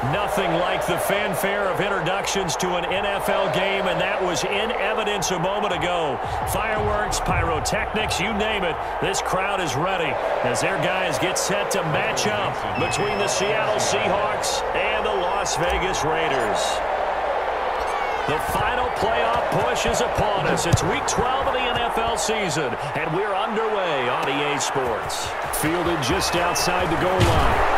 Nothing like the fanfare of introductions to an NFL game, and that was in evidence a moment ago. Fireworks, pyrotechnics, you name it, this crowd is ready as their guys get set to match up between the Seattle Seahawks and the Las Vegas Raiders. The final playoff push is upon us. It's Week 12 of the NFL season, and we're underway on EA Sports. Fielded just outside the goal line.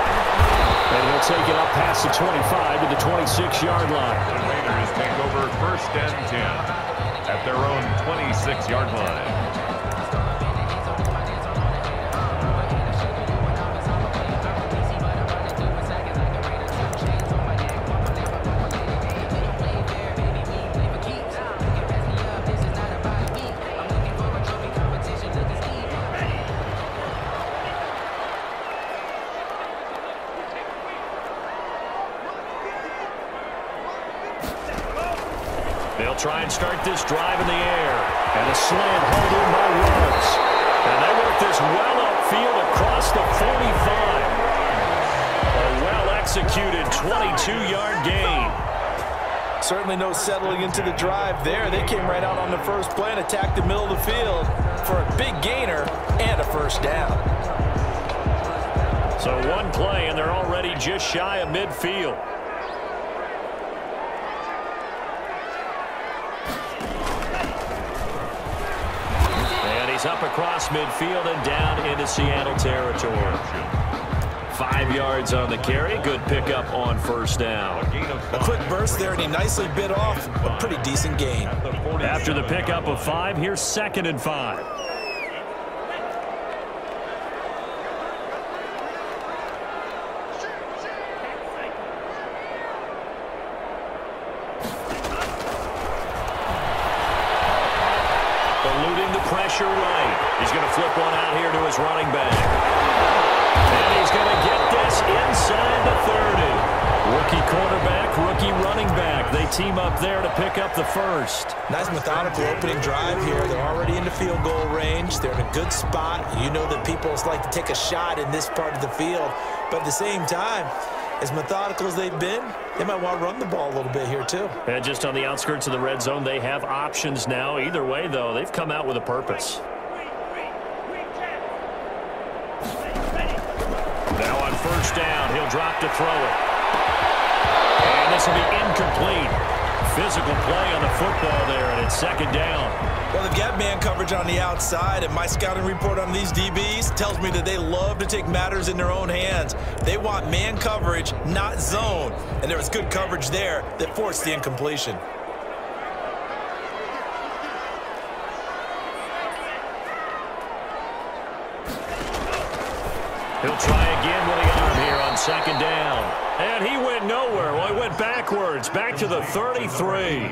And he'll take it up past the 25 to the 26-yard line. The Raiders take over 1st and 10 at their own 26-yard line. They'll try and start this drive in the air. And a slant held in by Rhodes. And they work this well upfield across the 45. A well-executed 22-yard gain. Certainly no settling into the drive there. They came right out on the first play and attacked the middle of the field for a big gainer and a first down. So one play, and they're already just shy of midfield. Up across midfield and down into Seattle territory. 5 yards on the carry. Good pickup on first down. A quick burst there, and he nicely bit off a pretty decent gain. After the pickup of 5, here's 2nd and 5. Pressure right. He's going to flip one out here to his running back. And he's going to get this inside the 30. Rookie quarterback, rookie running back. They team up there to pick up the first. Nice methodical opening drive here. They're already into field goal range. They're in a good spot. You know that people like to take a shot in this part of the field. But at the same time, as methodical as they've been, they might want to run the ball a little bit here too. And just on the outskirts of the red zone, they have options now. Either way, though, they've come out with a purpose. Now on first down, he'll drop to throw it. And this will be incomplete. Physical play on the football there, and it's 2nd down. Well, they've got man coverage on the outside, and my scouting report on these DBs tells me that they love to take matters in their own hands. They want man coverage, not zone. And there was good coverage there that forced the incompletion. He'll try again with the arm here on 2nd down. And he went nowhere. Well, he went backwards, back to the 33.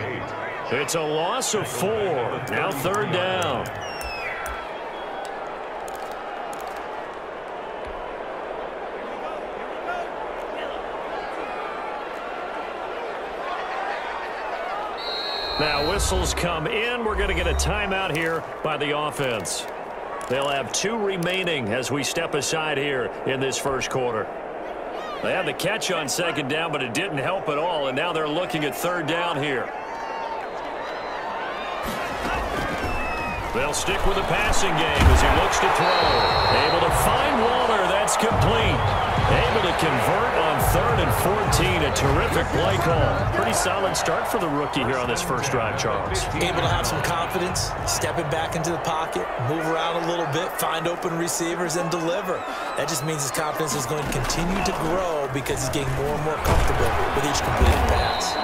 It's a loss of 4. Now 3rd down. Now whistles come in. We're going to get a timeout here by the offense. They'll have 2 remaining as we step aside here in this first quarter. They had the catch on 2nd down, but it didn't help at all, and now they're looking at 3rd down here. They'll stick with the passing game as he looks to throw. Able to find Waller. That's complete. Able to convert on 3rd and 14. A terrific play call. Pretty solid start for the rookie here on this first drive, Charles. Able to have some confidence, stepping back into the pocket, move around a little bit, find open receivers, and deliver. That just means his confidence is going to continue to grow because he's getting more and more comfortable with each completed pass.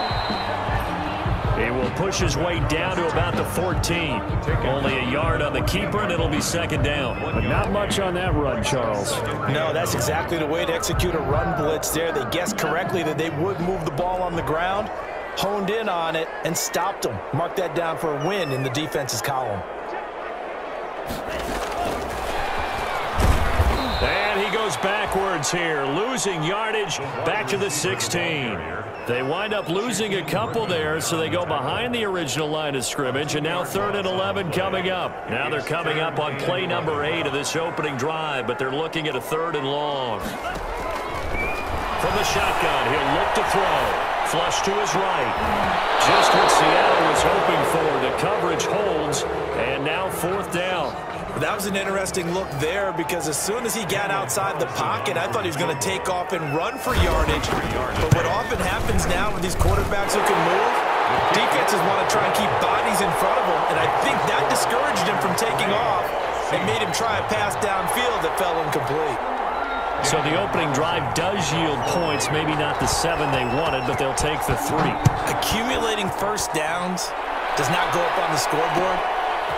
He will push his way down to about the 14. Only a yard on the keeper, and it'll be 2nd down. But not much on that run, Charles. No, that's exactly the way to execute a run blitz there. They guessed correctly that they would move the ball on the ground, honed in on it, and stopped them. Mark that down for a win in the defense's column. And he goes backwards here, losing yardage back to the 16. They wind up losing a couple there, so they go behind the original line of scrimmage, and now 3rd and 11 coming up. Now they're coming up on play number 8 of this opening drive, but they're looking at a 3rd and long. From the shotgun, he'll look to throw. Flush to his right. Just what Seattle was hoping for. The coverage holds, and now 4th down. That was an interesting look there because as soon as he got outside the pocket, I thought he was going to take off and run for yardage. But what often happens now with these quarterbacks who can move, defenses want to try and keep bodies in front of them, and I think that discouraged him from taking off and made him try a pass downfield that fell incomplete. So the opening drive does yield points, maybe not the 7 they wanted, but they'll take the 3. Accumulating first downs does not go up on the scoreboard,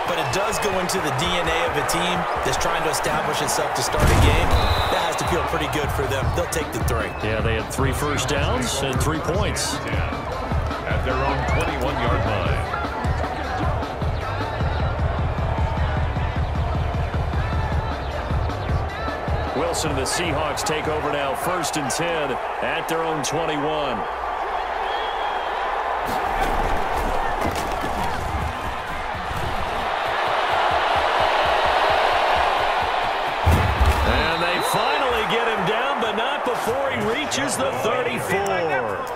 but it does go into the DNA of a team that's trying to establish itself to start a game. That has to feel pretty good for them. They'll take the 3. Yeah, they had 3 first downs and 3 points. At their own 21-yard line. Wilson and the Seahawks take over now, 1st and 10 at their own 21. And they finally get him down, but not before he reaches the 34.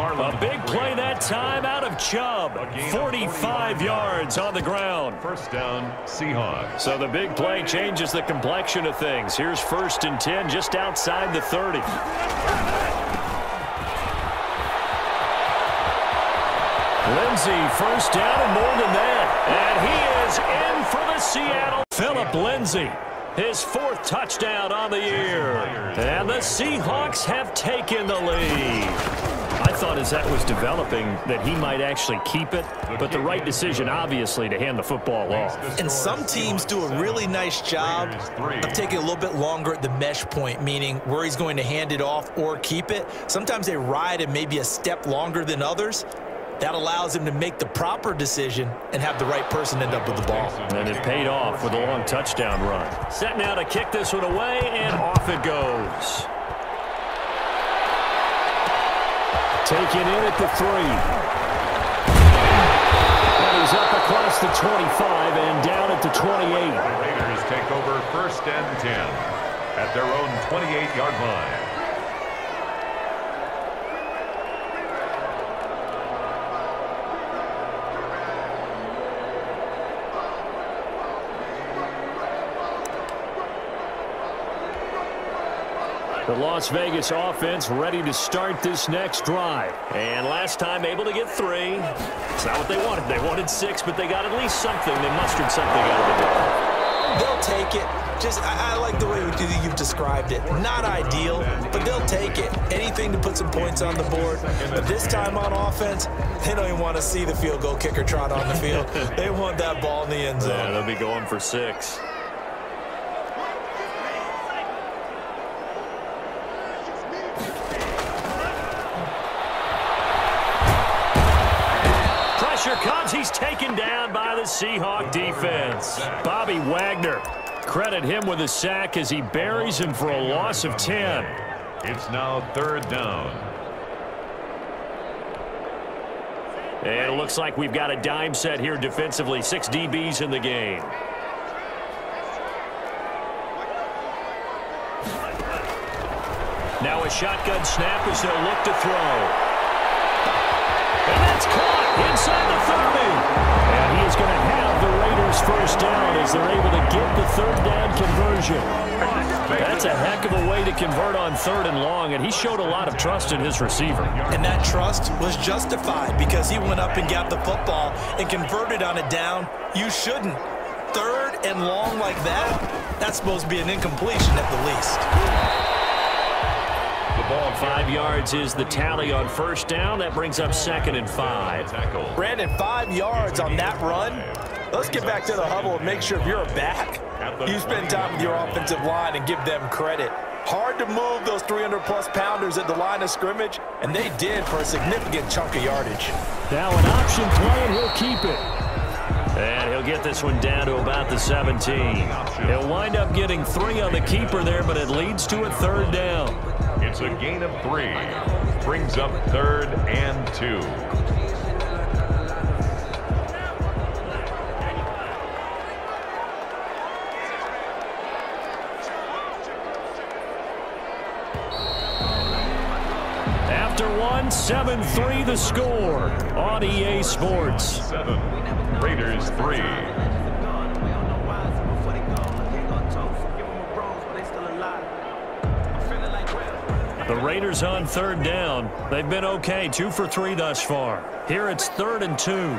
A big play that time out of Chubb. 45 yards on the ground. 1st down, Seahawks. So the big play changes the complexion of things. Here's 1st and 10 just outside the 30. Lindsey, 1st down and more than that. And he is in for the Seattle. Philip Lindsey, his 4th touchdown on the year. And the Seahawks have taken the lead. I thought as that was developing that he might actually keep it, but the right decision, obviously, to hand the football off. And some teams do a really nice job of taking a little bit longer at the mesh point, meaning where he's going to hand it off or keep it. Sometimes they ride it maybe a step longer than others. That allows him to make the proper decision and have the right person end up with the ball. And it paid off with a long touchdown run. Set now to kick this one away, and off it goes. Taken in at the 3. And he's up across the 25 and down at the 28. The Raiders take over 1st and 10 at their own 28-yard line. The Las Vegas offense ready to start this next drive. And last time able to get 3. It's not what they wanted. They wanted 6, but they got at least something. They mustered something out of the drive. They'll take it. I like the way you've described it. Not ideal, but they'll take it. Anything to put some points on the board. But this time on offense, they don't even want to see the field goal kicker trot on the field. They want that ball in the end zone. Yeah, they'll be going for 6. Pressure comes. He's taken down by the Seahawk defense. Bobby Wagner. Credit him with a sack as he buries him for a loss of 10. It's now 3rd down. And it looks like we've got a dime set here defensively. 6 DBs in the game. Now a shotgun snap as they'll look to throw. And that's caught inside the 30. And he is going to have the Raiders 1st down as they're able to get the 3rd down conversion. That's a heck of a way to convert on 3rd and long, and he showed a lot of trust in his receiver. And that trust was justified because he went up and got the football and converted on a down. You shouldn't. 3rd and long like that, that's supposed to be an incompletion at the least. 5 yards is the tally on 1st down. That brings up 2nd and 5. Brandon, 5 yards on that run. Let's get back to the huddle and make sure if you're a back, you spend time with your offensive line and give them credit. Hard to move those 300-plus pounders at the line of scrimmage, and they did for a significant chunk of yardage. Now an option play, and he'll keep it. And he'll get this one down to about the 17. He'll wind up getting 3 on the keeper there, but it leads to a 3rd down. It's a gain of 3. Brings up 3rd and 2. 1, 7-3 the score on EA Sports. 7, Raiders 3. The Raiders on third down. They've been okay, 2 for 3 thus far. Here it's 3rd and 2.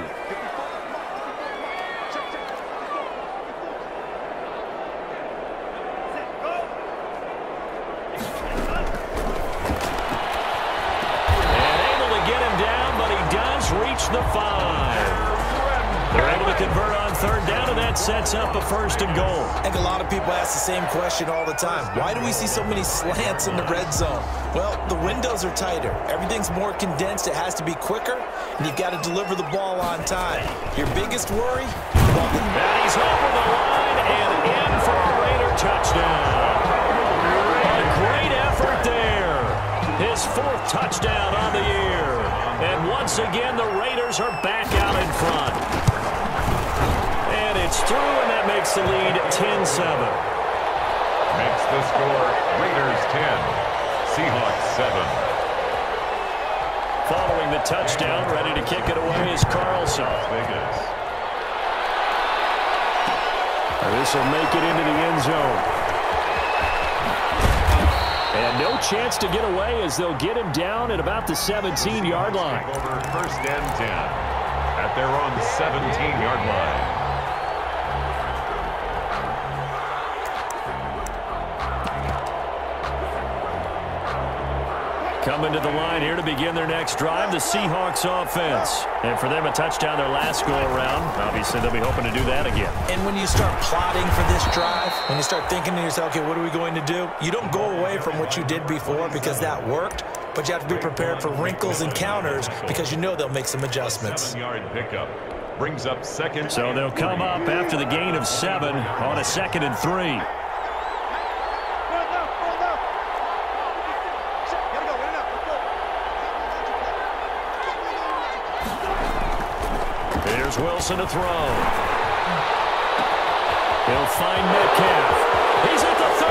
Reach the 5. They're able to convert on third down, and that sets up a 1st and goal. I think a lot of people ask the same question all the time. Why do we see so many slants in the red zone? Well, the windows are tighter. Everything's more condensed. It has to be quicker, and you've got to deliver the ball on time. Your biggest worry? And he's over the line and in for a Raider touchdown. A great effort there. His 4th touchdown on the year. And once again, the Raiders are back out in front. And it's through, and that makes the lead 10-7. Makes the score Raiders 10, Seahawks 7. Following the touchdown, ready to kick it away is Carlson. Vegas. This will make it into the end zone. And no chance to get away as they'll get him down at about the 17-yard line. Over 1st and 10 at their own 17-yard line. Coming to the line here to begin their next drive, the Seahawks offense. And for them, a touchdown their last go-around. Obviously, they'll be hoping to do that again. And when you start plotting for this drive, when you start thinking to yourself, okay, what are we going to do? You don't go away from what you did before because that worked, but you have to be prepared for wrinkles and counters because you know they'll make some adjustments. 7-yard pickup brings up 2nd. So they'll come up after the gain of 7 on a 2nd and 3. Here's Wilson to throw. He'll find Metcalf. He's at the 30.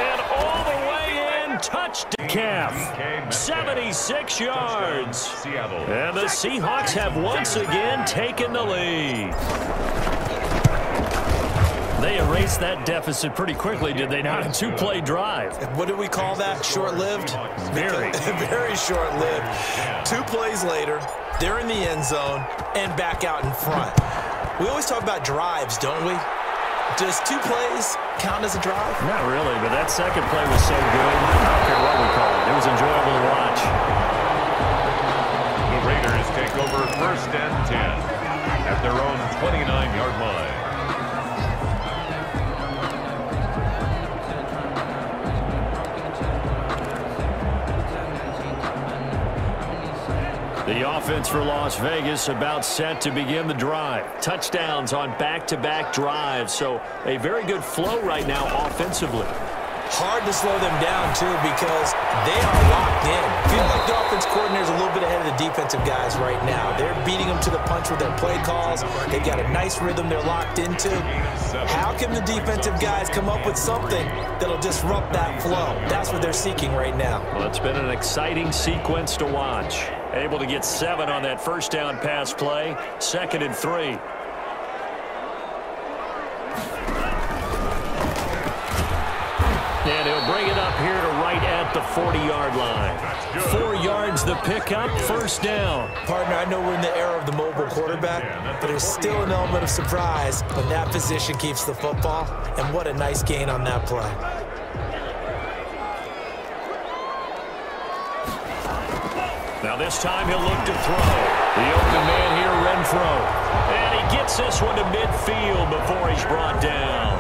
And all the way in, touchdown. 76 yards. And the Seahawks have once again taken the lead. They erased that deficit pretty quickly, did they not? A 2-play drive. What do we call that? Short-lived? Very. Very short-lived. 2 plays later, they're in the end zone and back out in front. We always talk about drives, don't we? Does 2 plays count as a drive? Not really, but that second play was so good. I don't care what we call it. It was enjoyable to watch. The Raiders take over 1st and 10 at their own 29-yard line. The offense for Las Vegas about set to begin the drive. Touchdowns on back-to-back drives, so a very good flow right now offensively. Hard to slow them down, too, because they are locked in. I feel like the offense coordinator is a little bit ahead of the defensive guys right now. They're beating them to the punch with their play calls. They've got a nice rhythm they're locked into. How can the defensive guys come up with something that'll disrupt that flow? That's what they're seeking right now. Well, it's been an exciting sequence to watch. Able to get 7 on that 1st down pass play. 2nd and 3. And he'll bring it up here to right at the 40-yard line. 4 yards the pickup, 1st down. Partner, I know we're in the era of the mobile quarterback, but there's still an element of surprise when that position keeps the football. And what a nice gain on that play. Now this time he'll look to throw. The open man here, Renfro. And he gets this one to midfield before he's brought down.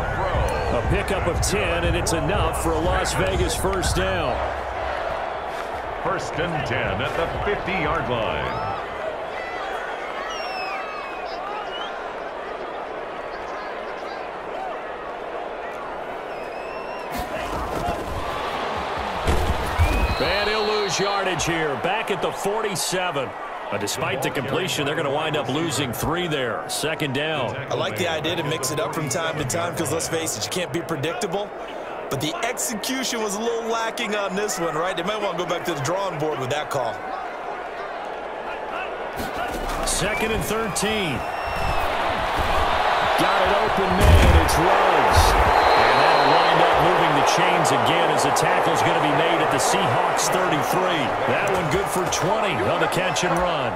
A pickup of 10, and it's enough for a Las Vegas 1st down. 1st and 10 at the 50-yard line. And he'll lose yardage here, back at the 47. Despite the completion, they're going to wind up losing 3 there. 2nd down. I like the idea to mix it up from time to time because, let's face it, you can't be predictable. But the execution was a little lacking on this one, right? They might want to go back to the drawing board with that call. 2nd and 13. Got it open, man. It's Rhodes. And that'll wind up moving the chains again as the tackle's going to be made at the Seahawks 33. That one good for 20 on the catch and run.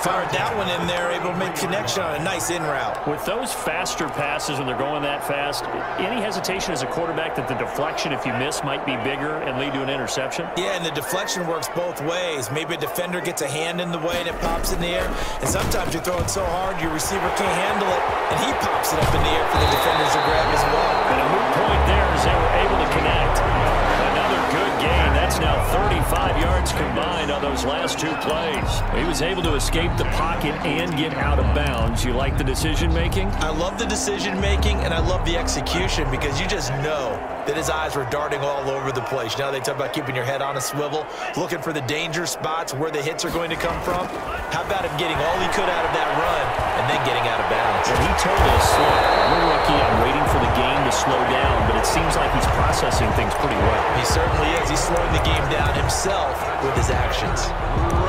Fired that one in there, able to make connection on a nice in route. With those faster passes when they're going that fast, any hesitation as a quarterback that the deflection, if you miss, might be bigger and lead to an interception? Yeah, and the deflection works both ways. Maybe a defender gets a hand in the way and it pops in the air. And sometimes you're throwing so hard your receiver can't handle it, and he pops it up in the air for the defenders to grab as well. And a moot point there as they were able to connect. Another good gain. That's now 35 yards combined on those last 2 plays. He was able to escape the pocket and get out of bounds. You like the decision-making? I love the decision-making, and I love the execution because you just know that his eyes were darting all over the place. You know, they talk about keeping your head on a swivel, looking for the danger spots where the hits are going to come from. How about him getting all he could out of that run and then getting out of bounds? Well, he told us, we're lucky I'm waiting for the game to slow down, but it seems like he's processing things pretty well. He certainly is. He's slowing the game down himself with his actions.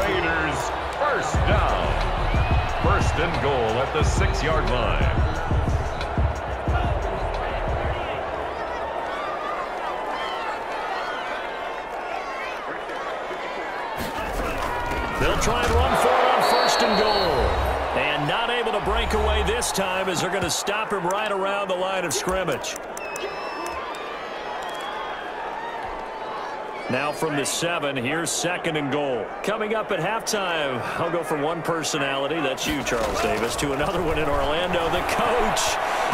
Raiders first down. 1st and goal at the 6-yard line. They'll try and run for it on 1st and goal. And not able to break away this time as they're going to stop him right around the line of scrimmage. Now from the 7, here's 2nd and goal. Coming up at halftime, I'll go from one personality, that's you, Charles Davis, to another one in Orlando, the coach.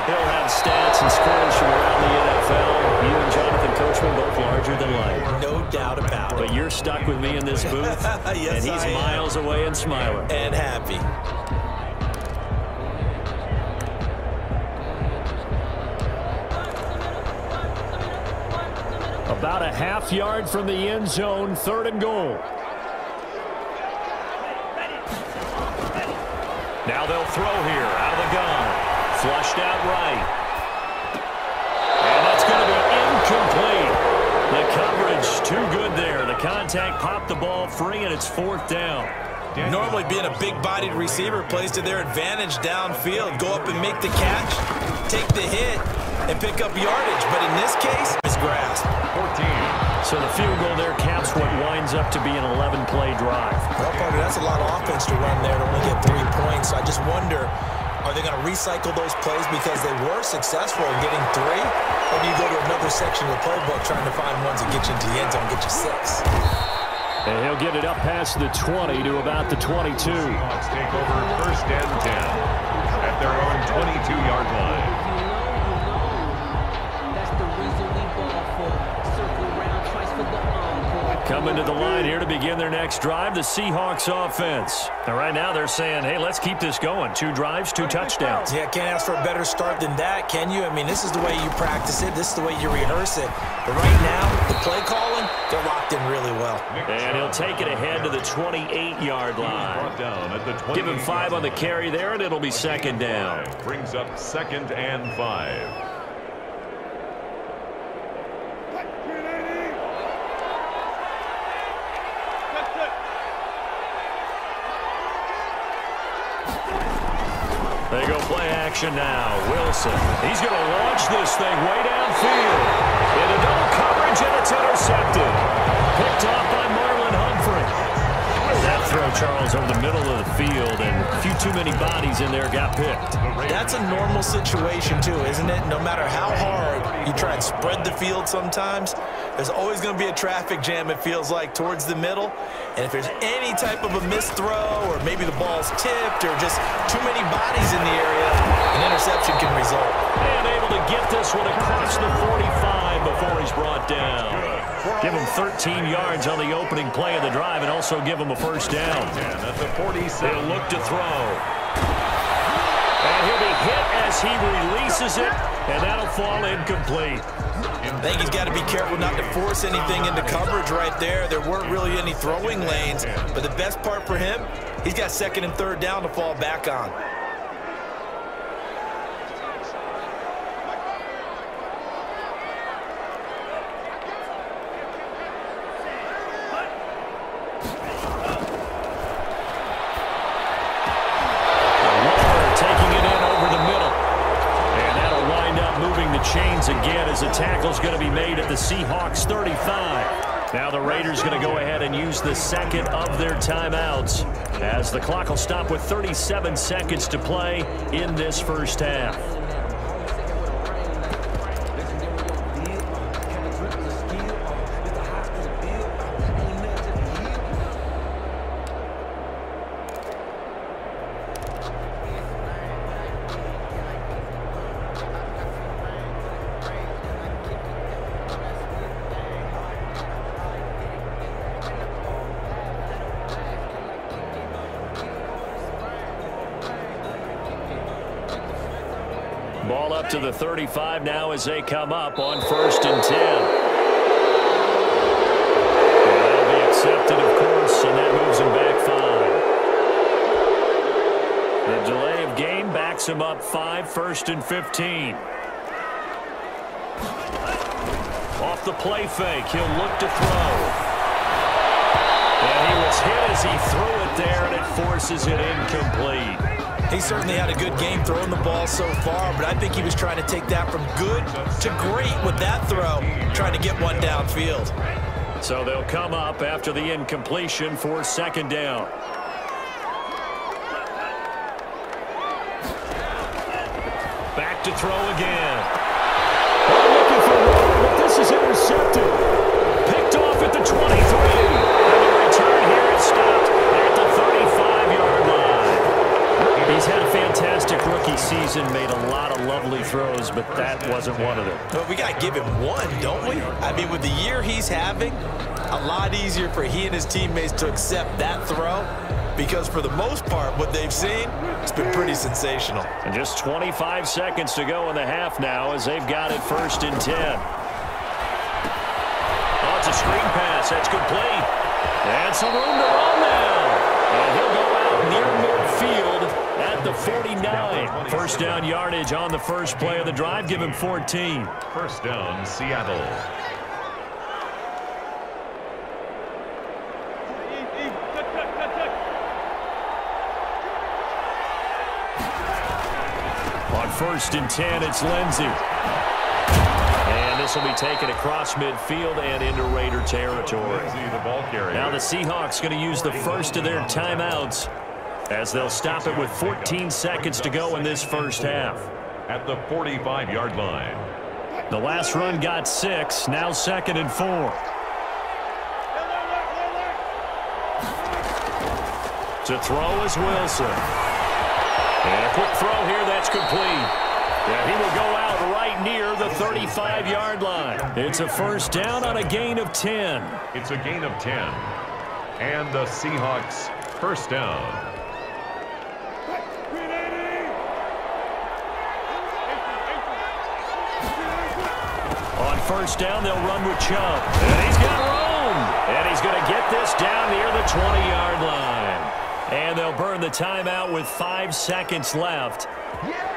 He'll have stats and scores from around the NFL. You and Jonathan Coachman both larger than life. No doubt about it. But you're stuck with me in this booth, yes, and he's miles away and smiling. And happy. About a half yard from the end zone, 3rd and goal. Now they'll throw here out of the gun. Flushed out right. And that's going to be incomplete. The coverage too good there. The contact popped the ball free, and it's 4th down. Normally being a big-bodied receiver plays to their advantage downfield. Go up and make the catch, take the hit, and pick up yardage. But in this case, his grasp. 14. So the field goal there caps what winds up to be an 11-play drive. Well, Parker, that's a lot of offense to run there to only get 3 points. So I just wonder, are they going to recycle those plays because they were successful in getting 3? Or do you go to another section of the playbook trying to find ones that get you into the end zone, get you 6? And he'll get it up past the 20 to about the 22. Seahawks take over 1st and 10 at their own 22-yard line. Coming to the line here to begin their next drive, the Seahawks offense. And right now they're saying, hey, let's keep this going. 2 drives, 2 touchdowns. Yeah, can't ask for a better start than that, can you? I mean, this is the way you practice it. This is the way you rehearse it. But right now, the play calling, they're locked in really well. And he'll take it ahead to the 28-yard line. Down at the Give him 5 on the carry there, and it'll be 2nd down. Brings up 2nd and 5. They go play action now. Wilson, he's going to launch this thing way downfield. Into double coverage, and it's intercepted. Picked off by Marlon Humphrey. That throw, Charles, over the middle of the field, and a few too many bodies in there got picked. That's a normal situation, too, isn't it? No matter how hard you try and spread the field sometimes, there's always going to be a traffic jam, it feels like, towards the middle. And if there's any type of a missed throw, or maybe the ball's tipped, or just too many bodies in the area, an interception can result. And able to get this one across the 45 before he's brought down. Give him 13 yards on the opening play of the drive, and also give him a 1st down. At the 47. He'll look to throw. And he'll be hit as he releases it, and that'll fall incomplete. I think he's got to be careful not to force anything into coverage right there. There weren't really any throwing lanes, but the best part for him, he's got 2nd and 3rd down to fall back on. Seahawks 35. Now the Raiders going to go ahead and use the second of their timeouts as the clock will stop with 37 seconds to play in this first half. Ball up to the 35 now as they come up on 1st and 10. That'll be accepted, of course, and that moves him back 5. The delay of game backs him up 5, 1st and 15. Off the play fake, he'll look to throw. And he was hit as he threw it there, and it forces it incomplete. He certainly had a good game throwing the ball so far, but I think he was trying to take that from good to great with that throw, trying to get one downfield. So they'll come up after the incompletion for 2nd down. Back to throw again. Looking for one, but this is intercepted. Picked off at the 23. And the return here is stopped at the 35-yard line. He's had a fantastic rookie season, made a lot of lovely throws, but that wasn't one of them. But we got to give him one, don't we? I mean, with the year he's having, a lot easier for he and his teammates to accept that throw because for the most part, what they've seen, it's been pretty sensational. And just 25 seconds to go in the half now as they've got it 1st and 10. Oh, it's a screen pass. That's complete. And some room to run now. And he'll go out near midfield at the 49. 1st down yardage on the first play of the drive. Give him 14. 1st down, Seattle. On 1st and 10, it's Lindsey. And this will be taken across midfield and into Raider territory. Now the Seahawks going to use the first of their timeouts as they'll stop it with 14 seconds to go in this first half. At the 45-yard line. The last run got 6, now 2nd and 4. To throw is Wilson. And a quick throw here, that's complete. And he will go out right near the 35-yard line. It's a 1st down on a gain of 10. It's a gain of 10. And the Seahawks 1st down. On 1st down, they'll run with Chubb. And he's got room. And he's going to get this down near the 20-yard line. And they'll burn the timeout with 5 seconds left.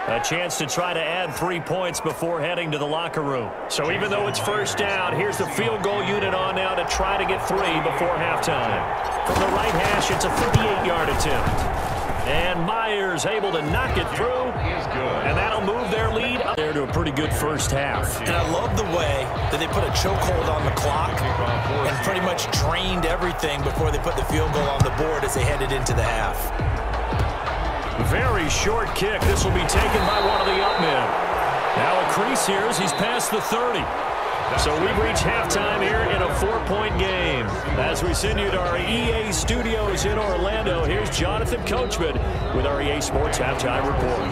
A chance to try to add 3 points before heading to the locker room. So even though it's 1st down, here's the field goal unit on now to try to get 3 before halftime. From the right hash, it's a 58-yard attempt. And Myers able to knock it through. And that'll move their lead up there to a pretty good first half. And I love the way that they put a chokehold on the clock and pretty much drained everything before they put the field goal on the board as they headed into the half. Very short kick. This will be taken by one of the up men. Now a crease here as he's past the 30. So we've reached halftime here in a 4-point game. As we send you to our EA studios in Orlando, here's Jonathan Coachman with our EA Sports Halftime Report.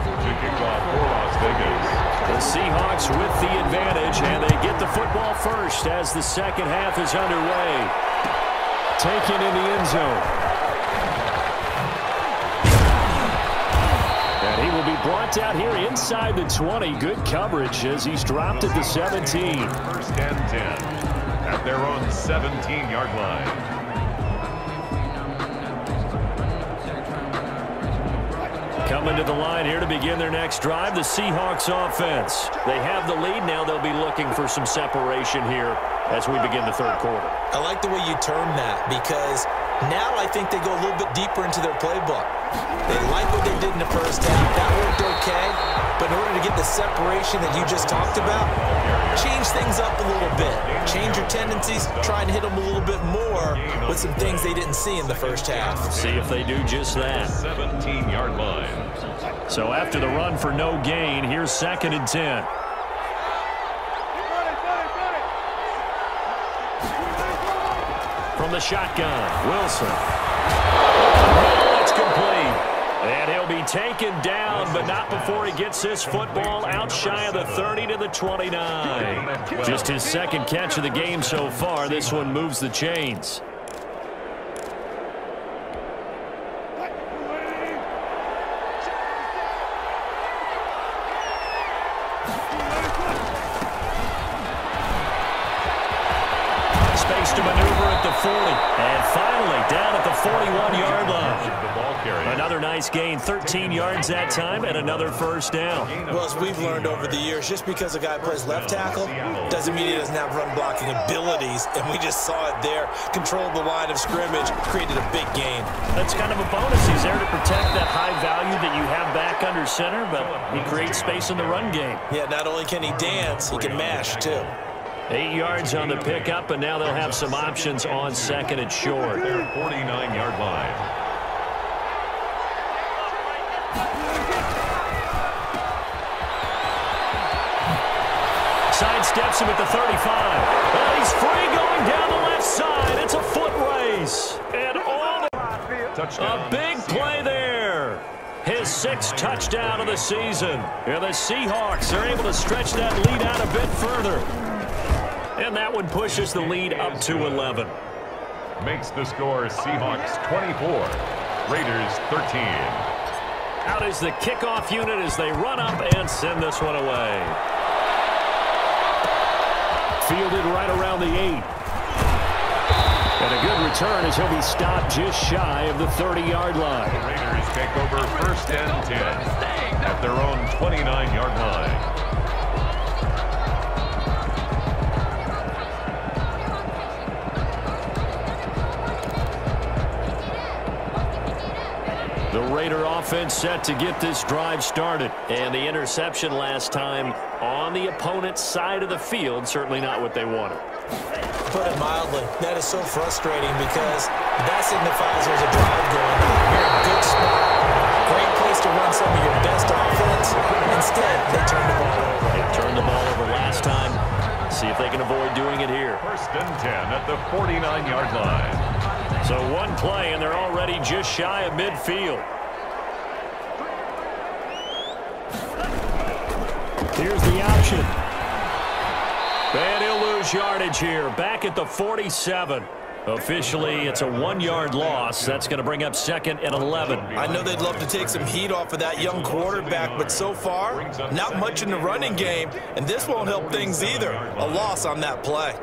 The Seahawks with the advantage, and they get the football first as the second half is underway. Taken in the end zone. And he will be brought out here inside the 20. Good coverage as he's dropped at the 17. 1st and 10 at their own 17-yard line. Coming to the line here to begin their next drive, the Seahawks offense. They have the lead. Now they'll be looking for some separation here as we begin the 3rd quarter. I like the way you term that because Now I think they go a little bit deeper into their playbook. They like what they did in the first half. That worked okay. But in order to get the separation that you just talked about, change things up a little bit. Change your tendencies. Try and hit them a little bit more with some things they didn't see in the first half. See if they do just that. 17-yard line. So after the run for no gain, here's 2nd and 10. From the shotgun, Wilson. It's complete. And he'll be taken down, but not before he gets this football out shy of the 30 to the 29. Just his 2nd catch of the game so far. This one moves the chains. Space to maneuver at the 40. And finally down at the 41-yard line. Another nice gain, 13 yards that time, and another first down. Well, as we've learned over the years, just because a guy plays left tackle doesn't mean he doesn't have run-blocking abilities, and we just saw it there. Controlled the line of scrimmage, created a big gain. That's kind of a bonus. He's there to protect that high value that you have back under center, but he creates space in the run game. Yeah, not only can he dance, he can mash, too. 8 yards on the pickup, and now they'll have some options on 2nd and short. Their 49-yard line. Sidesteps him at the 35. Well, he's free going down the left side. It's a foot race. And a big play there. His 6th touchdown of the season. And the Seahawks are able to stretch that lead out a bit further. And that one pushes the lead up to 11. Makes the score Seahawks 24, Raiders 13. Out is the kickoff unit as they run up and send this one away. Fielded right around the 8. And a good return as he'll be stopped just shy of the 30-yard line. The Raiders take over 1st and 10 at their own 29-yard line. The Raider offense set to get this drive started. And the interception last time on the opponent's side of the field, certainly not what they wanted. Put it mildly, that is so frustrating because that signifies there's a drive going on. You're in a good spot. Great place to run some of your best offense. Instead, they turned the ball over. They turned the ball over last time. See if they can avoid doing it here. 1st and 10 at the 49-yard line. So one play, and they're already just shy of midfield. Here's the option. And he'll lose yardage here. Back at the 47. Officially, it's a 1-yard loss. That's going to bring up 2nd and 11. I know they'd love to take some heat off of that young quarterback, but so far, not much in the running game, and this won't help things either. A loss on that play.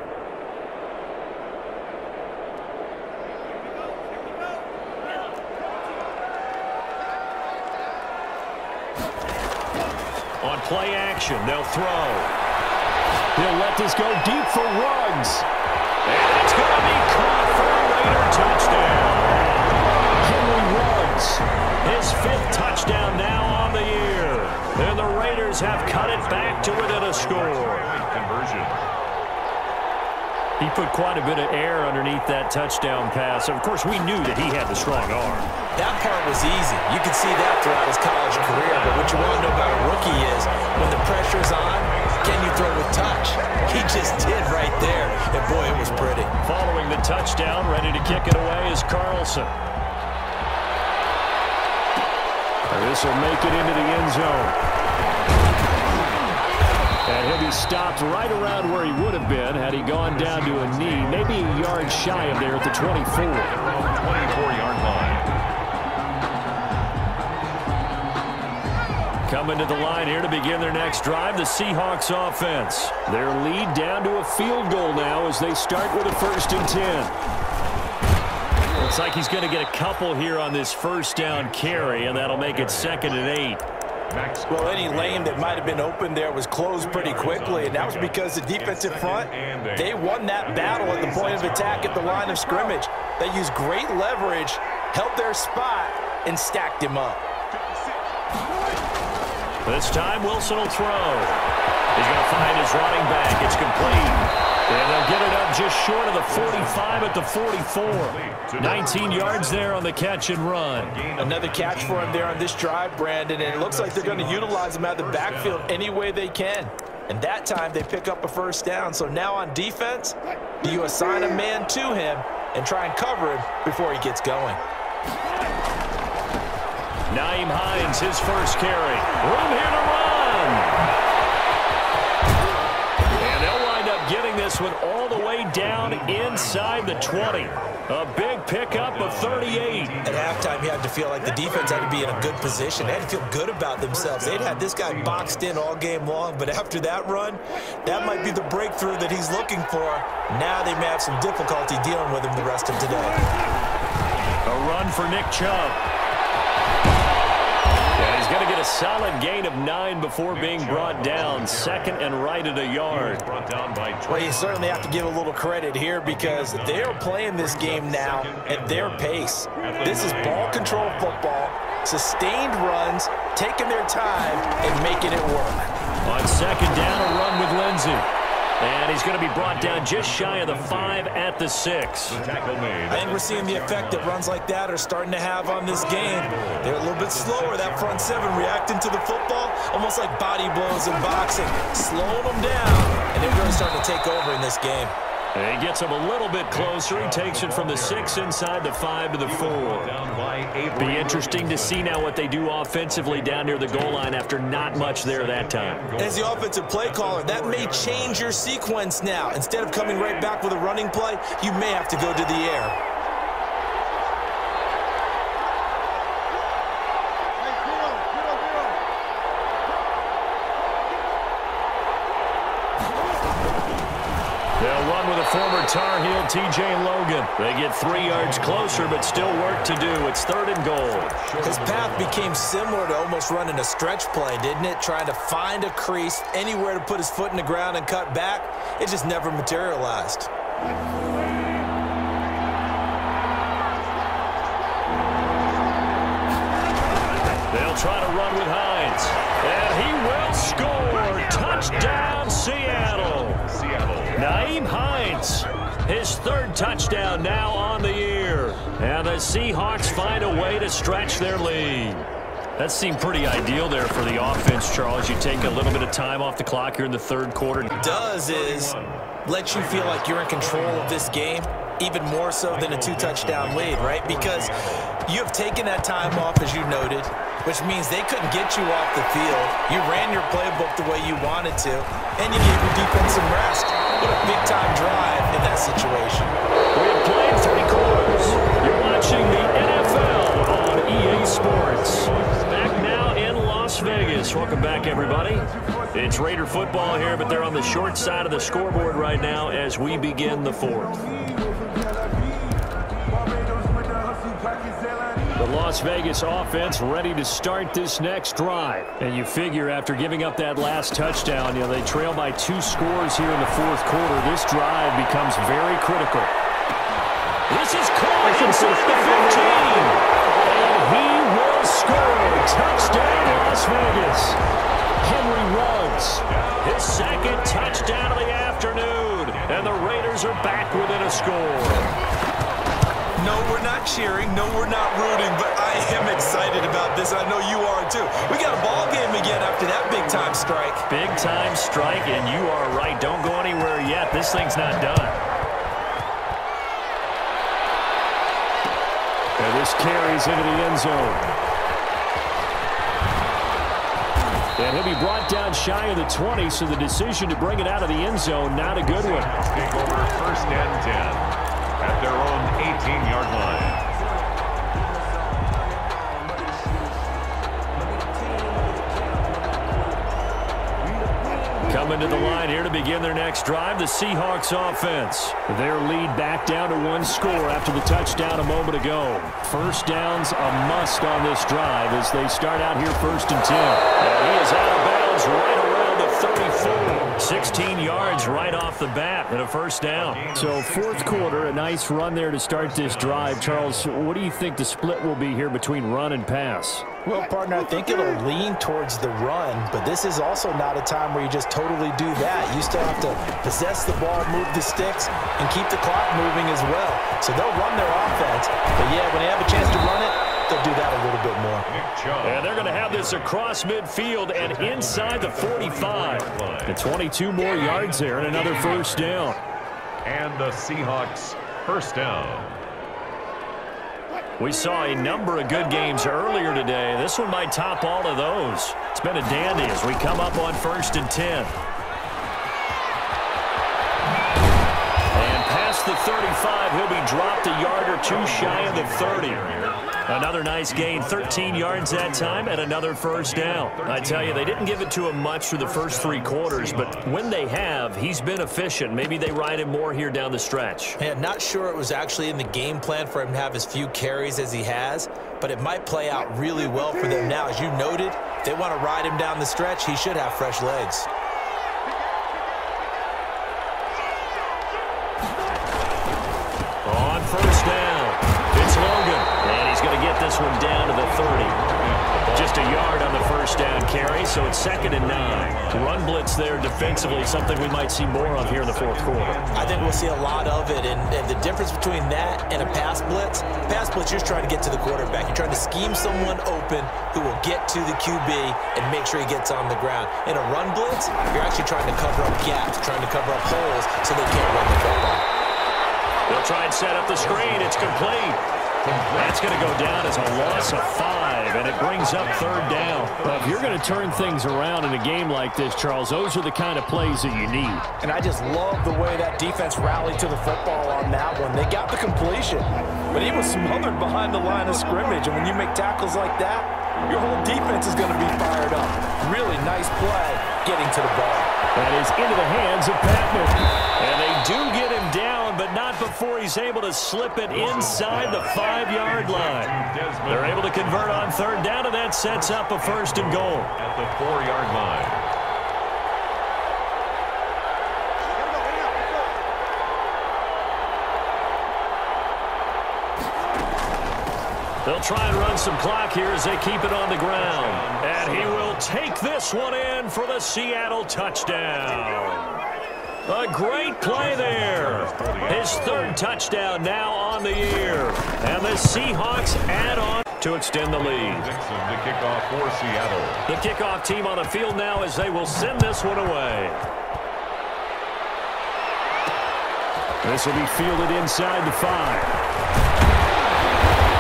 On play action, they'll throw. He'll let this go deep for Ruggs. And it's going to be caught for a Raider touchdown. Henry Ruggs, his 5th touchdown now on the year. And the Raiders have cut it back to within a score. Conversion. He put quite a bit of air underneath that touchdown pass. Of course, we knew that he had the strong arm. That part was easy. You could see that throughout his college career. But what you want to know about a rookie is when the pressure's on, can you throw with touch? He just did right there. And boy, it was pretty. Following the touchdown, ready to kick it away is Carlson. This will make it into the end zone. And he'll be stopped right around where he would have been had he gone down to a knee, maybe a yard shy of there at the 24. 24-yard line. Coming to the line here to begin their next drive, the Seahawks offense. Their lead down to a field goal now as they start with a 1st and 10. Looks like he's going to get a couple here on this 1st down carry, and that'll make it 2nd and 8. Well, any lane that might have been open there was closed pretty quickly, and that was because the defensive front, they won that battle at the point of attack at the line of scrimmage. They used great leverage, held their spot, and stacked him up. This time, Wilson will throw. He's going to find his running back. It's complete. And they'll get it up just short of the 45 at the 44. 19 yards there on the catch and run. Another catch for him there on this drive, Brandon, and it looks like they're going to utilize him out of the backfield any way they can. And that time, they pick up a first down. So now on defense, do you assign a man to him and try and cover him before he gets going? Nyheim Hines, his first carry. Room here to run. And they'll wind up getting this one all the way down inside the 20. A big pickup of 38. At halftime, you had to feel like the defense had to be in a good position. They had to feel good about themselves. They'd had this guy boxed in all game long, but after that run, that might be the breakthrough that he's looking for. Now they may have some difficulty dealing with him the rest of today. A run for Nick Chubb. He's going to get a solid gain of 9 before being brought down. Second and right at a yard. Well, you certainly have to give a little credit here because they're playing this game now at their pace. This is ball control football, sustained runs, taking their time and making it work. On second down, a run with Lindsey. And he's going to be brought down just shy of the 5 at the 6. I think we're seeing the effect that runs like that are starting to have on this game. They're a little bit slower, that front seven, reacting to the football, almost like body blows in boxing, slowing them down, and they're really starting to take over in this game. And he gets him a little bit closer. He takes it from the 6 inside the 5 to the 4. Be interesting to see now what they do offensively down near the goal line after not much there that time. As the offensive play caller, that may change your sequence now. Instead of coming right back with a running play, you may have to go to the air. They'll run with a former Tar Heel, T.J. Logan. They get 3 yards closer, but still work to do. It's 3rd and goal. His path became similar to almost running a stretch play, didn't it? Trying to find a crease, anywhere to put his foot in the ground and cut back. It just never materialized. They'll try to run with Hines. And he will score. Touchdown, Seattle. Nyheim Hines, his 3rd touchdown now on the year. And the Seahawks find a way to stretch their lead. That seemed pretty ideal there for the offense, Charles. You take a little bit of time off the clock here in the 3rd quarter. What it does is let you feel like you're in control of this game, even more so than a 2-touchdown lead, right? Because you have taken that time off, as you noted, which means they couldn't get you off the field. You ran your playbook the way you wanted to, and you gave your defense some rest. What a big-time drive in that situation. We have played 3 quarters. You're watching the NFL on EA Sports. Back now in Las Vegas. Welcome back, everybody. It's Raider football here, but they're on the short side of the scoreboard right now as we begin the 4th. The Las Vegas offense ready to start this next drive. And you figure after giving up that last touchdown, they trail by 2 scores here in the 4th quarter. This drive becomes very critical. This is caught inside the 15. And he will score. Touchdown, Las Vegas. Henry runs. His 2nd touchdown of the afternoon. And the Raiders are back within a score. No, we're not cheering. No, we're not rooting, but I am excited about this. I know you are too. We got a ball game again after that big-time strike. Big-time strike, and you are right. Don't go anywhere yet. This thing's not done. And this carries into the end zone. And he'll be brought down shy of the 20, so the decision to bring it out of the end zone, not a good one. Take over 1st and 10. At their own 18-yard line. Coming to the line here to begin their next drive, the Seahawks offense. Their lead back down to 1 score after the touchdown a moment ago. First down's a must on this drive as they start out here 1st and 10. And he is out of bounds right around the 34. 16 yards right off the bat and a first down. So 4th quarter, a nice run there to start this drive. Charles, what do you think the split will be here between run and pass? Well, partner, I think it'll lean towards the run, but this is also not a time where you just totally do that. You still have to possess the ball, move the sticks, and keep the clock moving as well. So they'll run their offense, but yeah, when they have a chance to run it, they'll do that a little bit more. And they're going to have this across midfield and inside the 45. And 22 more yards there and another first down. And the Seahawks first down. We saw a number of good games earlier today. This one might top all of those. It's been a dandy as we come up on 1st and 10. And past the 35, he'll be dropped a yard or 2 shy of the 30. Another nice gain, 13 yards that time, and another first down. I tell you, they didn't give it to him much through the first 3 quarters, but when they have, he's been efficient. Maybe they ride him more here down the stretch. Yeah, not sure it was actually in the game plan for him to have as few carries as he has, but it might play out really well for them now. As you noted, if they want to ride him down the stretch, he should have fresh legs. On first down, it's Logan, and he's going to get this one down to the 30. Just a yard on the first down carry, so it's 2nd and 9. Run blitz there defensively, something we might see more of here in the 4th quarter. I think we'll see a lot of it, and the difference between that and a pass blitz, you're just trying to get to the quarterback. You're trying to scheme someone open who will get to the QB and make sure he gets on the ground. In a run blitz, you're actually trying to cover up gaps, trying to cover up holes so they can't run the football. They'll try and set up the screen. It's complete. That's going to go down as a loss of 5, and it brings up 3rd down. Well, if you're going to turn things around in a game like this, Charles, those are the kind of plays that you need. And I just love the way that defense rallied to the football on that one. They got the completion, but he was smothered behind the line of scrimmage. And when you make tackles like that, your whole defense is going to be fired up. Really nice play getting to the ball. That is into the hands of Patman. And they do get him down, but not before he's able to slip it inside the 5-yard line. They're able to convert on 3rd down, and that sets up a 1st and goal. At the 4-yard line. They'll try and run some clock here as they keep it on the ground. And he will take this one in for the Seattle touchdown. A great play there. His 3rd touchdown now on the year. And the Seahawks add on to extend the lead. The kickoff for Seattle. The kickoff team on the field now as they will send this one away. This will be fielded inside the 5.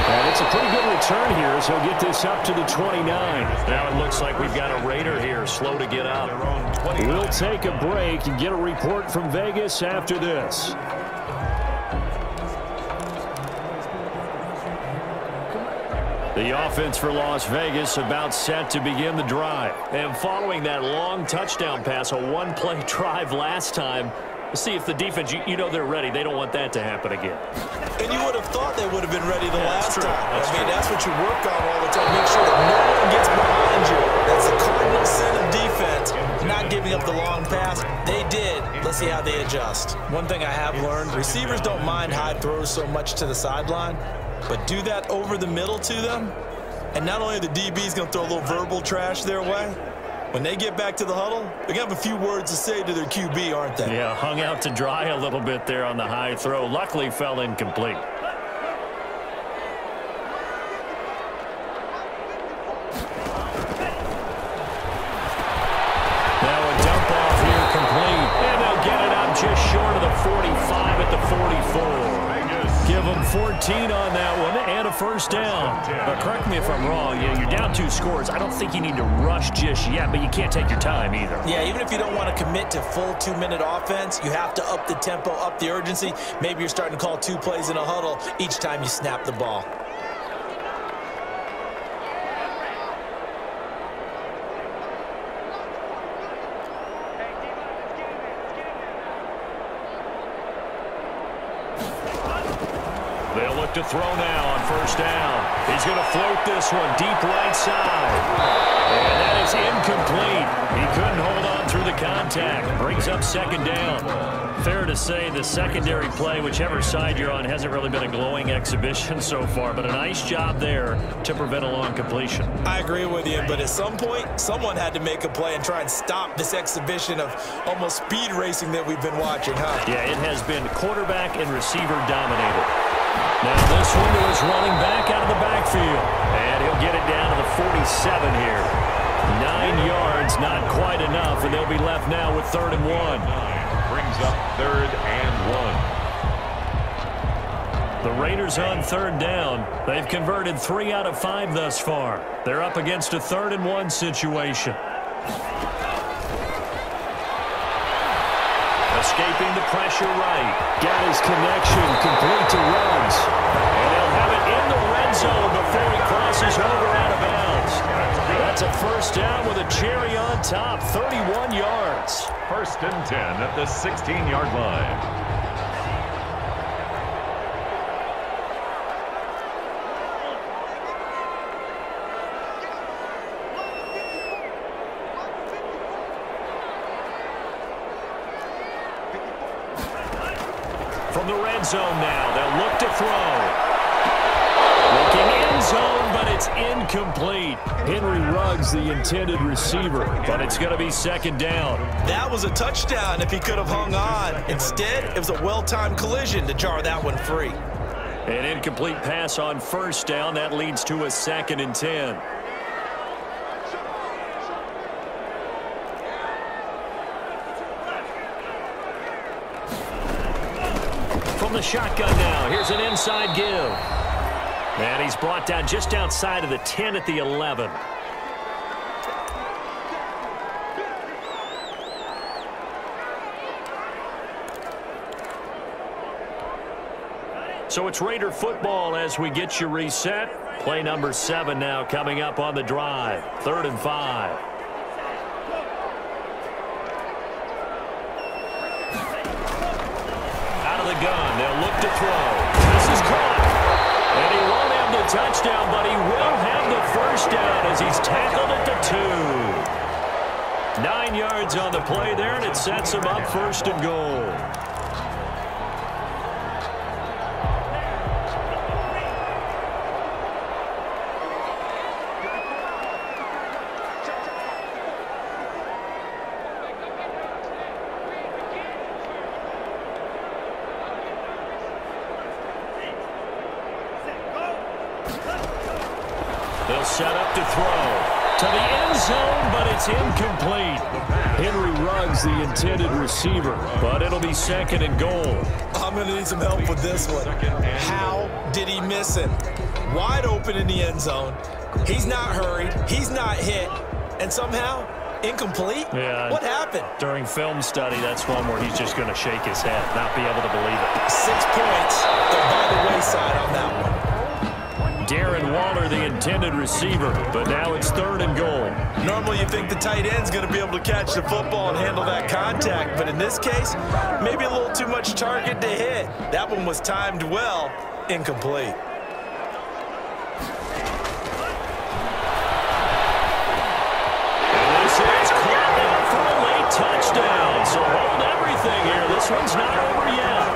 And it's a pretty good return here, so he'll get this up to the 29. Now it looks like we've got a Raider here, slow to get up. We'll take a break and get a report from Vegas after this. The offense for Las Vegas about set to begin the drive. And following that long touchdown pass, a 1-play drive last time, we'll see if the defense, you know they're ready. They don't want that to happen again. And you would have thought they would have been ready the last time. That's what you work on all the time. Make sure that no one gets behind you. That's the cardinal sin of defense, not giving up the long pass. They did. Let's see how they adjust. One thing I have learned, receivers don't mind high throws so much to the sideline, but do that over the middle to them, and not only are the DBs going to throw a little verbal trash their way, when they get back to the huddle, they're going to have a few words to say to their QB, aren't they? Yeah, hung out to dry a little bit there on the high throw. Luckily fell incomplete. Now a dump off here complete. And they'll get it up just short of the 45 at the 44. Give them 14 on that one and a first down. But correct me if I'm wrong. Yeah, you're down 2 scores. I don't think you need to rush just yet, but you can't take your time either. Yeah, even if you don't want to commit to full 2-minute offense, you have to up the tempo, up the urgency. Maybe you're starting to call 2 plays in a huddle each time you snap the ball. They'll look to throw now on first down. He's going to float this one deep right side. And that is incomplete. He couldn't hold on through the contact. Brings up second down. Fair to say the secondary play, whichever side you're on, hasn't really been a glowing exhibition so far, but a nice job there to prevent a long completion. I agree with you, but at some point, someone had to make a play and try and stop this exhibition of almost speed racing that we've been watching, huh? Yeah, it has been quarterback and receiver dominated. Now this one to his running back out of the backfield, and he'll get it down to the 47 here. 9 yards, not quite enough, and they'll be left now with 3rd and 1. Brings up 3rd and 1. The Raiders on 3rd down. They've converted 3 out of 5 thus far. They're up against a 3rd and 1 situation. Escaping the pressure right. Got his connection complete to Ruggs. And they'll have it in the red zone before he crosses over out of bounds. That's a first down with a cherry on top. 31 yards. 1st and 10 at the 16-yard line. From the red zone now, they'll look to throw. Looking end zone, but it's incomplete. Henry Ruggs, the intended receiver, but it's going to be 2nd down. That was a touchdown if he could have hung on. Instead, it was a well-timed collision to jar that one free. An incomplete pass on first down. That leads to a 2nd and 10. From the shotgun now, here's an inside give. And he's brought down just outside of the 10 at the 11. So it's Raider football as we get you reset. Play number 7 now coming up on the drive. 3rd and 5. Out of the gun, they'll look to throw. This is caught. And he won't have the touchdown, but he will have the first down as he's tackled at the 2. 9 yards on the play there, and it sets him up 1st and goal. They'll set up to throw. To the end zone, but it's incomplete. Henry Ruggs, the intended receiver, but it'll be 2nd and goal. I'm going to need some help with this one. How did he miss him? Wide open in the end zone. He's not hurried. He's not hit. And somehow, incomplete? Yeah. What happened? During film study, that's one where he's just going to shake his head, not be able to believe it. 6 points. They're by the wayside on that one. Darren Waller, the intended receiver, but now it's 3rd and goal. Normally you think the tight end's going to be able to catch the football and handle that contact, but in this case, maybe a little too much target to hit. That one was timed well, incomplete. And this is caught down for a late touchdown, so hold everything here. This one's not over yet.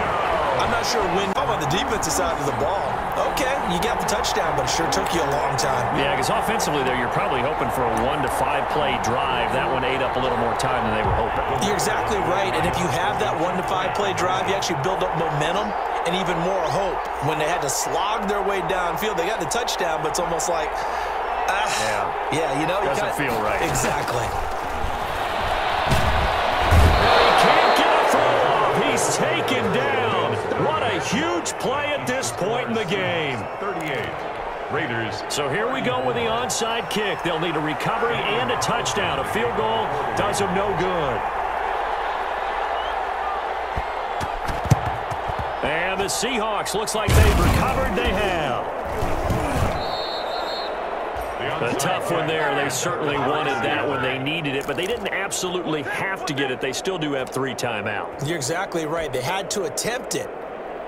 I'm not sure when on the defensive side of the ball. Okay, you got the touchdown, but it sure took you a long time. Yeah, because offensively there, you're probably hoping for a 1 to 5 play drive. That one ate up a little more time than they were hoping. You're exactly right, and if you have that 1 to 5 play drive, you actually build up momentum and even more hope. When they had to slog their way downfield, they got the touchdown, but it's almost like, yeah, you know, doesn't feel right. Exactly. He can't get a throw off. He's taken down. What a huge play at this point in the game. 38. Raiders. So here we go with the onside kick. They'll need a recovery and a touchdown. A field goal does them no good. And the Seahawks, looks like they've recovered. They have. A tough one there. They certainly wanted that when they needed it, but they didn't absolutely have to get it. They still do have 3 timeouts. You're exactly right. They had to attempt it.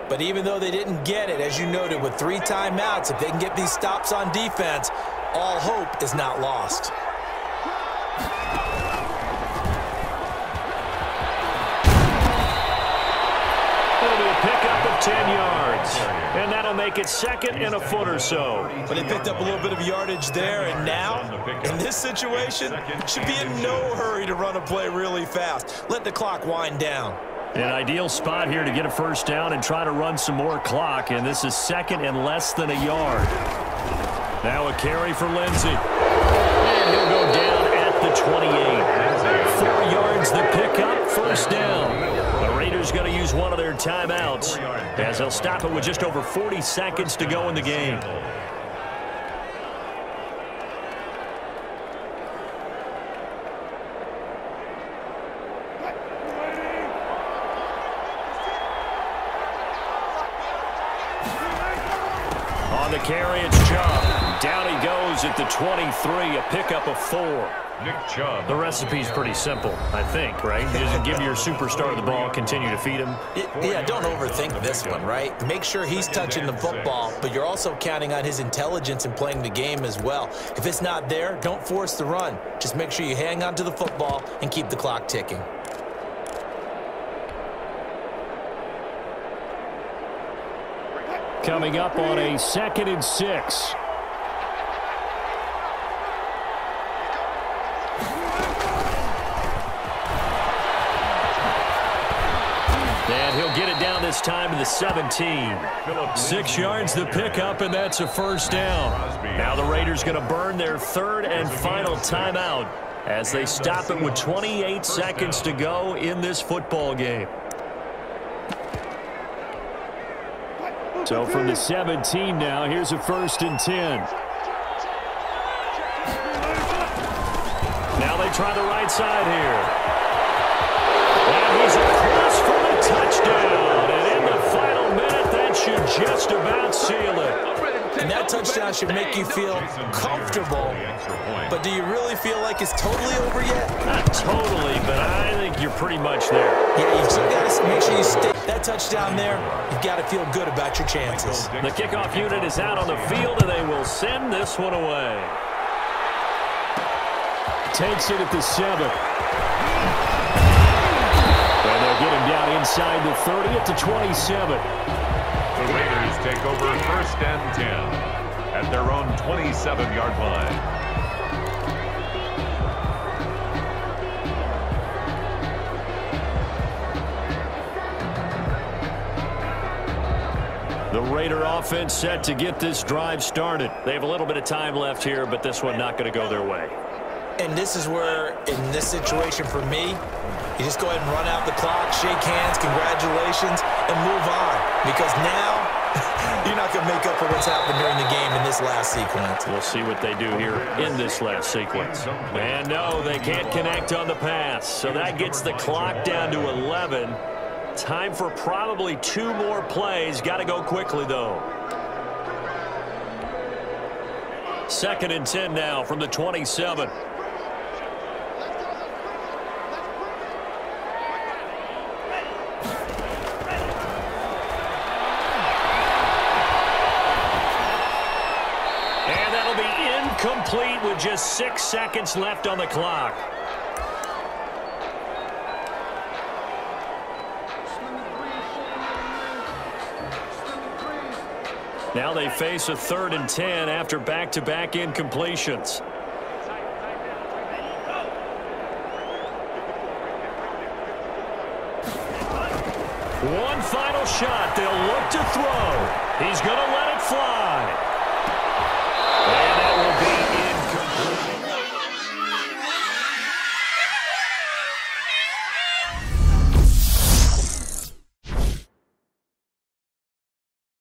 But even though they didn't get it, as you noted, with 3 timeouts, if they can get these stops on defense, all hope is not lost. It'll be a pickup of 10 yards. And that'll make it 2nd and a foot or so. But they picked up a little bit of yardage there, and now, in this situation, should be in no hurry to run a play really fast. Let the clock wind down. An ideal spot here to get a first down and try to run some more clock, and this is 2nd and less than a yard. Now a carry for Lindsey. And he'll go down at the 28. 4 yards the pickup, first down. The Raiders going to use one of their timeouts as they'll stop it with just over 40 seconds to go in the game. On the carry, it's Chubb. Down he goes at the 23, a pickup of 4. Nick Chubb. The recipe's pretty simple, I think, right? You just give your superstar the ball, continue to feed him. Yeah, don't overthink this one, right? Make sure he's touching the football, but you're also counting on his intelligence in playing the game as well. If it's not there, don't force the run. Just make sure you hang on to the football and keep the clock ticking. Coming up on a 2nd and 6. And he'll get it down this time to the 17. 6 yards the pickup, and that's a first down. Now the Raiders going to burn their 3rd and final timeout as they stop it with 28 seconds to go in this football game. So from the 17 now, here's a 1st and 10. Now they try the right side here. And he's across for the touchdown. And in the final minute, that should just about seal it. And that touchdown should make you feel comfortable. But do you really feel like it's totally over yet? Not totally, but I think you're pretty much there. Yeah, you've still got to make sure you stick that touchdown there. You've got to feel good about your chances. The kickoff unit is out on the field, and they will send this one away. Takes it at the 7. And they'll get him down inside the 30 at the 27. The Raiders take over 1st and 10 at their own 27-yard line. The Raider offense set to get this drive started. They have a little bit of time left here, but this one not going to go their way. And this is where, in this situation for me, you just go ahead and run out the clock, shake hands, congratulations, and move on. Because now, you're not going to make up for what's happened during the game in this last sequence. We'll see what they do here in this last sequence. And no, they can't connect on the pass. So that gets the clock down to 11. Time for probably 2 more plays. Got to go quickly, though. 2nd and 10 now from the 27. And that'll be incomplete with just 6 seconds left on the clock. Now they face a 3rd and 10 after back-to-back incompletions. One final shot. They'll look to throw. He's going to let it fly.